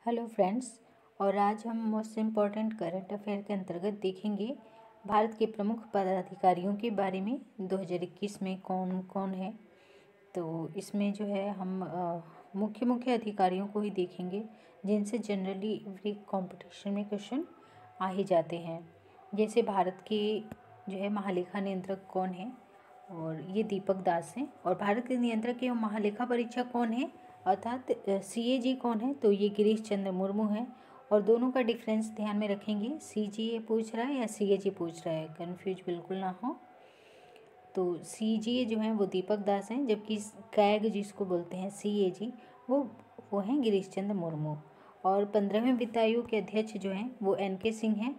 Hello friends. और आज हम मोस्ट इम्पॉर्टेंट करंट अफेयर के अंतर्गत देखेंगे भारत के प्रमुख पदाधिकारियों के बारे में 2021 में कौन कौन है। तो इसमें जो है हम मुख्य मुख्य अधिकारियों को ही देखेंगे जिनसे जनरली एवरी कंपटीशन में क्वेश्चन आ ही जाते हैं। जैसे भारत के जो है महालेखा नियंत्रक कौन है, और ये दीपक दास हैं। और भारत के नियंत्रक एवं महालेखा परीक्षक कौन है अर्थात CAG कौन है, तो ये गिरीश चंद्र मुर्मू हैं। और दोनों का डिफरेंस ध्यान में रखेंगे, CGA पूछ रहा है या CAG पूछ रहा है, कन्फ्यूज बिल्कुल ना हो। तो CGA जो है वो दीपक दास हैं, जबकि कैग जिसको बोलते हैं CAG वो हैं गिरीश चंद्र मुर्मू। और 15वें वित्त आयोग के अध्यक्ष जो हैं वो NK सिंह हैं।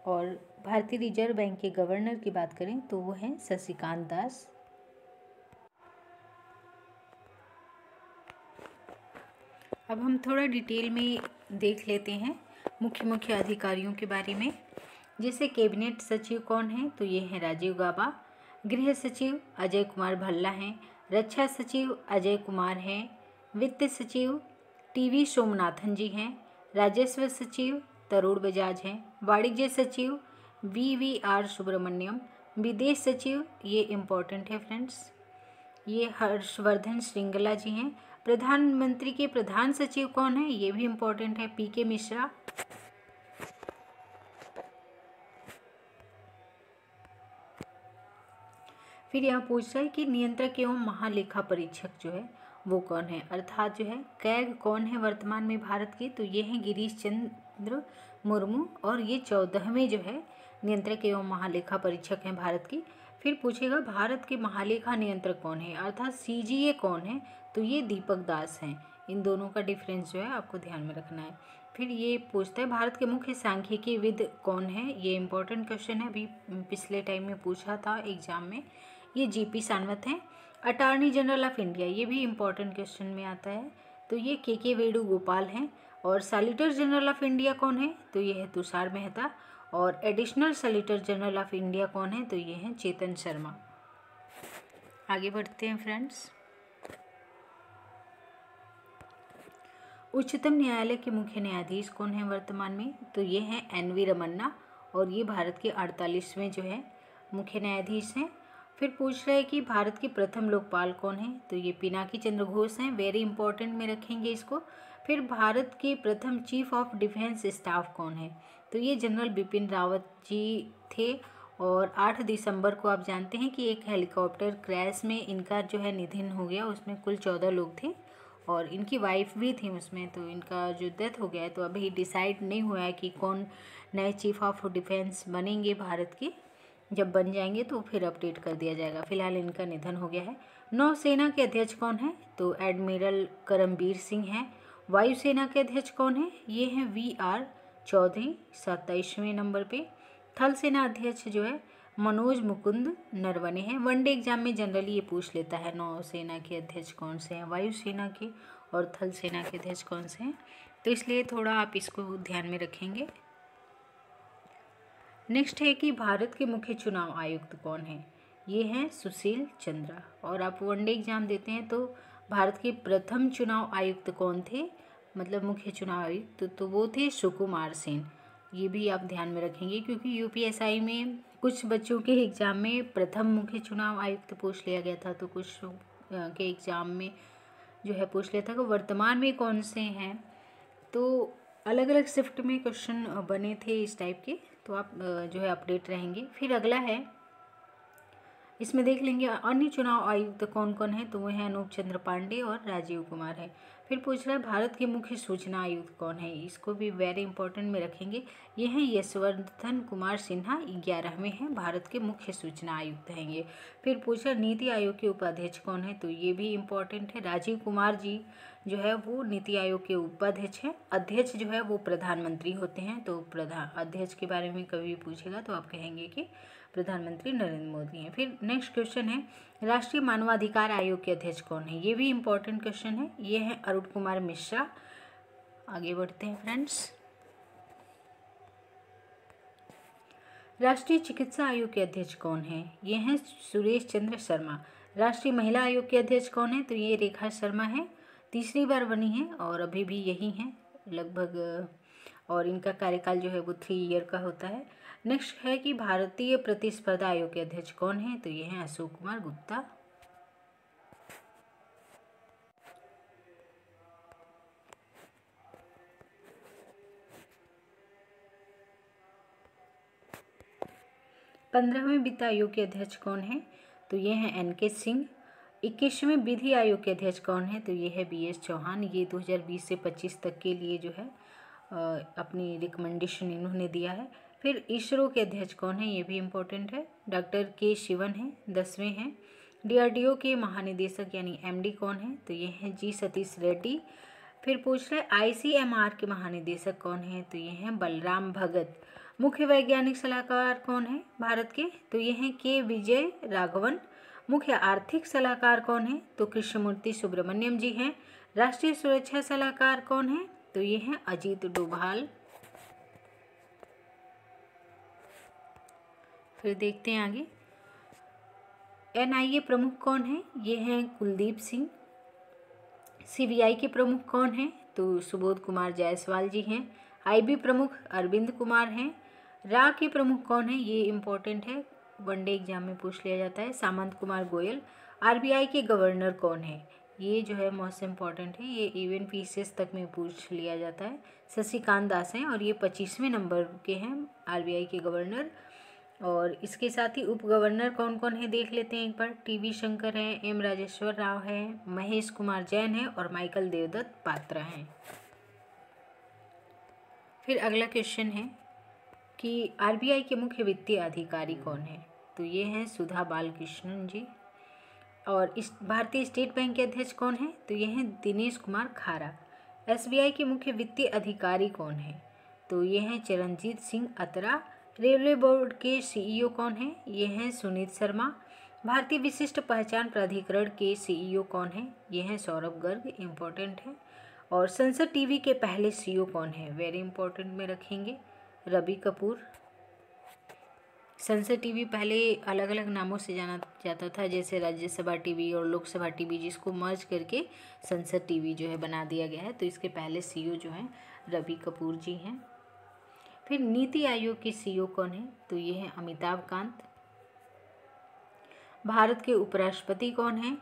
और भारतीय रिजर्व बैंक के गवर्नर की बात करें तो वो हैं शशिकांत दास। अब हम थोड़ा डिटेल में देख लेते हैं मुख्य मुख्य अधिकारियों के बारे में। जैसे कैबिनेट सचिव कौन है, तो ये हैं राजीव गाबा। गृह सचिव अजय कुमार भल्ला हैं। रक्षा सचिव अजय कुमार हैं। वित्त सचिव TV सोमनाथन जी हैं। राजस्व सचिव तरुण बजाज हैं। वाणिज्य सचिव VVR सुब्रमण्यम। विदेश सचिव, ये इम्पोर्टेंट है फ्रेंड्स, ये हर्षवर्धन श्रृंगला जी हैं। प्रधानमंत्री के प्रधान सचिव कौन है, ये भी इम्पोर्टेंट है, PK मिश्रा। फिर यहाँ पूछ रहा है कि नियंत्रक एवं महालेखा परीक्षक जो है वो कौन है, अर्थात जो है कैग कौन है वर्तमान में भारत के, तो ये हैं गिरीश चंद्र मुर्मू। और ये 14वें जो है नियंत्रक एवं महालेखा परीक्षक हैं भारत की। फिर पूछेगा भारत के महालेखा नियंत्रक कौन है, अर्थात CGA कौन है, तो ये दीपक दास हैं। इन दोनों का डिफरेंस जो है आपको ध्यान में रखना है। फिर ये पूछता है भारत के मुख्य सांख्यिकी विद कौन है, ये इंपॉर्टेंट क्वेश्चन है, अभी पिछले टाइम में पूछा था एग्जाम में। ये GP सानवत हैं। अटॉर्नी जनरल ऑफ इंडिया, ये भी इंपॉर्टेंट क्वेश्चन में आता है, तो ये KK वेणुगोपाल हैं। और सॉलिसिटर जनरल ऑफ इंडिया कौन है, तो ये है तुषार मेहता। और additional solicitor general of India कौन है, तो ये हैं चेतन शर्मा। आगे बढ़ते हैं फ्रेंड्स। उच्चतम न्यायालय के मुख्य न्यायाधीश कौन है वर्तमान में, तो ये हैं NV रमन्ना। और ये भारत के 48वें जो है मुख्य न्यायाधीश हैं। फिर पूछ रहा है कि भारत के प्रथम लोकपाल कौन है, तो ये पिनाकी चंद्र घोष हैं, वेरी इंपॉर्टेंट में रखेंगे इसको। फिर भारत के प्रथम चीफ ऑफ डिफेंस स्टाफ कौन है, तो ये जनरल बिपिन रावत जी थे। और 8 दिसंबर को आप जानते हैं कि एक हेलीकॉप्टर क्रैश में इनका जो है निधन हो गया, उसमें कुल 14 लोग थे और इनकी वाइफ भी थी उसमें, तो इनका जो डेथ हो गया है, तो अभी डिसाइड नहीं हुआ है कि कौन नए चीफ ऑफ डिफेंस बनेंगे भारत के। जब बन जाएंगे तो फिर अपडेट कर दिया जाएगा, फिलहाल इनका निधन हो गया है। नौसेना के अध्यक्ष कौन है, तो एडमिरल करमबीर सिंह हैं। वायुसेना के अध्यक्ष कौन है, ये हैं VR चौधरी 27वें नंबर पे। थल सेना अध्यक्ष जो है मनोज मुकुंद नरवणे हैं। वनडे एग्जाम में जनरली ये पूछ लेता है नौसेना के अध्यक्ष कौन से हैं, वायुसेना के और थल सेना के अध्यक्ष कौन से हैं, तो इसलिए थोड़ा आप इसको ध्यान में रखेंगे। नेक्स्ट है कि भारत के मुख्य चुनाव आयुक्त कौन है, ये हैं सुशील चंद्रा। और आप वनडे एग्जाम देते हैं तो भारत के प्रथम चुनाव आयुक्त कौन थे, मतलब मुख्य चुनाव आयुक्त, तो वो थे सुकुमार सेन। ये भी आप ध्यान में रखेंगे क्योंकि UPSI में कुछ बच्चों के एग्ज़ाम में प्रथम मुख्य चुनाव आयुक्त पूछ लिया गया था, तो कुछ के एग्ज़ाम में जो है पूछ लिया था कि वर्तमान में कौन से हैं। तो अलग अलग शिफ्ट में क्वेश्चन बने थे इस टाइप के, तो आप जो है अपडेट रहेंगे। फिर अगला है, इसमें देख लेंगे अन्य चुनाव आयुक्त कौन कौन है, तो वो हैं अनूप चंद्र पांडे और राजीव कुमार है। फिर पूछ रहा है भारत के मुख्य सूचना आयुक्त कौन है, इसको भी वेरी इंपॉर्टेंट में रखेंगे, ये हैं यशवर्धन कुमार सिन्हा, 11वें हैं भारत के मुख्य सूचना आयुक्त हैं ये। फिर पूछा नीति आयोग के उपाध्यक्ष कौन है, तो ये भी इम्पोर्टेंट है, राजीव कुमार जी जो है वो नीति आयोग के उपाध्यक्ष हैं। अध्यक्ष जो है वो प्रधानमंत्री होते हैं, तो अध्यक्ष के बारे में कभी पूछेगा तो आप कहेंगे कि प्रधानमंत्री नरेंद्र मोदी हैं। फिर नेक्स्ट क्वेश्चन है राष्ट्रीय मानवाधिकार आयोग के अध्यक्ष कौन है, ये भी इम्पोर्टेंट क्वेश्चन है, ये है अरुण कुमार मिश्रा। आगे बढ़ते हैं फ्रेंड्स। राष्ट्रीय चिकित्सा आयोग के अध्यक्ष कौन है, ये हैं सुरेश चंद्र शर्मा। राष्ट्रीय महिला आयोग के अध्यक्ष कौन है, तो ये रेखा शर्मा है, तीसरी बार बनी है और अभी भी यही हैं लगभग, और इनका कार्यकाल जो है वो 3 ईयर का होता है। नेक्स्ट है कि भारतीय प्रतिस्पर्धा आयोग के अध्यक्ष कौन है, तो ये हैं अशोक कुमार गुप्ता। पंद्रहवें वित्त आयोग के अध्यक्ष कौन है, तो ये हैं NK सिंह। 21वें विधि आयोग के अध्यक्ष कौन है, तो ये है BS चौहान। ये 2020 से 25 तक के लिए जो है अपनी रिकमेंडेशन इन्होंने दिया है। फिर इसरो के अध्यक्ष कौन है, ये भी इम्पोर्टेंट है, डॉक्टर K शिवन हैं, 10वें हैं। DRDO के महानिदेशक यानी MD कौन है, तो ये हैं G सतीश रेड्डी। फिर पूछ रहे ICMR के महानिदेशक कौन है, तो ये हैं बलराम भगत। मुख्य वैज्ञानिक सलाहकार कौन है भारत के, तो ये हैं K विजय राघवन। मुख्य आर्थिक सलाहकार कौन है, तो कृष्णमूर्ति सुब्रमण्यम जी हैं। राष्ट्रीय सुरक्षा सलाहकार कौन है, तो ये हैं अजीत डोभाल। फिर देखते हैं आगे, NIA प्रमुख कौन है, ये हैं कुलदीप सिंह। CBI के प्रमुख कौन हैं, तो सुबोध कुमार जायसवाल जी हैं। IB प्रमुख अरविंद कुमार हैं। रा के प्रमुख कौन है, ये इम्पोर्टेंट है, वनडे एग्जाम में पूछ लिया जाता है, सामंत कुमार गोयल। RBI के गवर्नर कौन है, ये जो है मोस्ट इम्पॉर्टेंट है, ये इवन पीसीएस तक में पूछ लिया जाता है, शशिकांत दास हैं और ये 25वें नंबर के हैं RBI के गवर्नर। और इसके साथ ही उप गवर्नर कौन कौन है देख लेते हैं एक बार। TV शंकर हैं, M राजेश्वर राव हैं, महेश कुमार जैन हैं और माइकल देवदत्त पात्रा हैं। फिर अगला क्वेश्चन है कि RBI के मुख्य वित्तीय अधिकारी कौन है, तो ये हैं सुधा बालकृष्णन जी। और इस भारतीय स्टेट बैंक के अध्यक्ष कौन है, तो ये हैं दिनेश कुमार खारा। SBI के मुख्य वित्तीय अधिकारी कौन है, तो ये हैं चरणजीत सिंह अतरा। रेलवे बोर्ड के CEO कौन है, ये हैं सुनीत शर्मा। भारतीय विशिष्ट पहचान प्राधिकरण के CEO कौन है, ये हैं सौरभ गर्ग, इम्पोर्टेंट है। और संसद TV के पहले CEO कौन है, वेरी इंपॉर्टेंट में रखेंगे, रवि कपूर। संसद TV पहले अलग अलग नामों से जाना जाता था, जैसे राज्यसभा TV और लोकसभा TV, जिसको मर्ज करके संसद TV जो है बना दिया गया है। तो इसके पहले CEO जो हैं रवि कपूर जी हैं। फिर नीति आयोग के CEO कौन है, तो ये हैं अमिताभ कांत। भारत के उपराष्ट्रपति कौन है,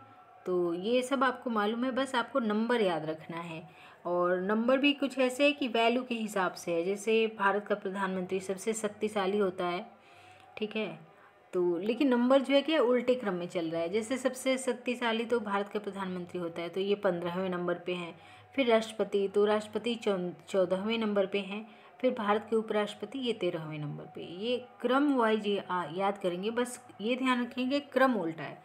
तो ये सब आपको मालूम है, बस आपको नंबर याद रखना है। और नंबर भी कुछ ऐसे है कि वैल्यू के हिसाब से है, जैसे भारत का प्रधानमंत्री सबसे शक्तिशाली होता है, ठीक है, तो लेकिन नंबर जो है क्या उल्टे क्रम में चल रहा है। जैसे सबसे शक्तिशाली तो भारत का प्रधानमंत्री होता है, तो ये 15वें नंबर पे हैं। फिर राष्ट्रपति, तो राष्ट्रपति 14वें नंबर पे हैं। फिर भारत के उपराष्ट्रपति ये 13वें नंबर पे। ये क्रम वाइज याद करेंगे, बस ये ध्यान रखेंगे क्रम उल्टा है।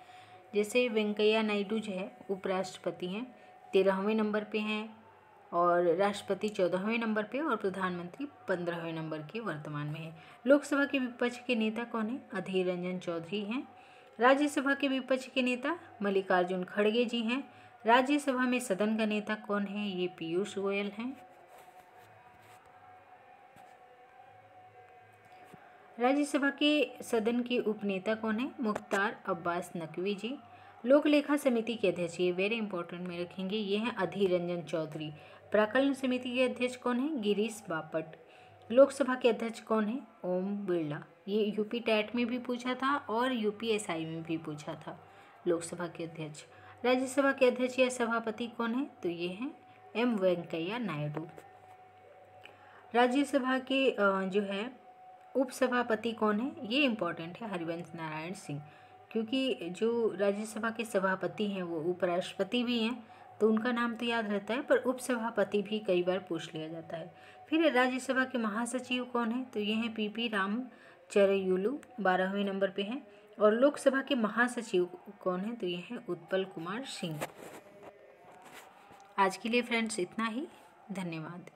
जैसे वेंकैया नायडू जो है उपराष्ट्रपति हैं, 13वें नंबर पे हैं, और राष्ट्रपति 14वें नंबर पे और प्रधानमंत्री 15वें नंबर के वर्तमान में है। लोकसभा के विपक्ष के नेता कौन है, अधीर रंजन चौधरी हैं। राज्यसभा के विपक्ष के नेता मल्लिकार्जुन खड़गे जी हैं। राज्यसभा में सदन का नेता कौन है, ये पीयूष गोयल हैं। राज्यसभा के सदन के उपनेता कौन है, मुख्तार अब्बास नकवी जी। लोक लेखा समिति के अध्यक्ष, ये वेरी इंपॉर्टेंट में रखेंगे, ये हैं अधीर रंजन चौधरी। प्राकलन समिति के अध्यक्ष कौन है, गिरीश बापट। लोकसभा के अध्यक्ष कौन है, ओम बिरला। ये यूपी टैट में भी पूछा था और UPSI में भी पूछा था, लोकसभा के अध्यक्ष। राज्यसभा के अध्यक्ष या सभापति कौन है, तो ये हैं M वेंकैया नायडू। राज्यसभा के जो है उपसभापति कौन है, ये इम्पोर्टेंट है, हरिवंश नारायण सिंह, क्योंकि जो राज्यसभा के सभापति हैं वो उपराष्ट्रपति भी हैं, तो उनका नाम तो याद रहता है, पर उपसभापति भी कई बार पूछ लिया जाता है। फिर राज्यसभा के महासचिव कौन है, तो ये हैं PP रामचरयुलू, 12वें नंबर पे हैं। और लोकसभा के महासचिव कौन है, तो ये हैं उत्पल कुमार सिंह। आज के लिए फ्रेंड्स इतना ही, धन्यवाद।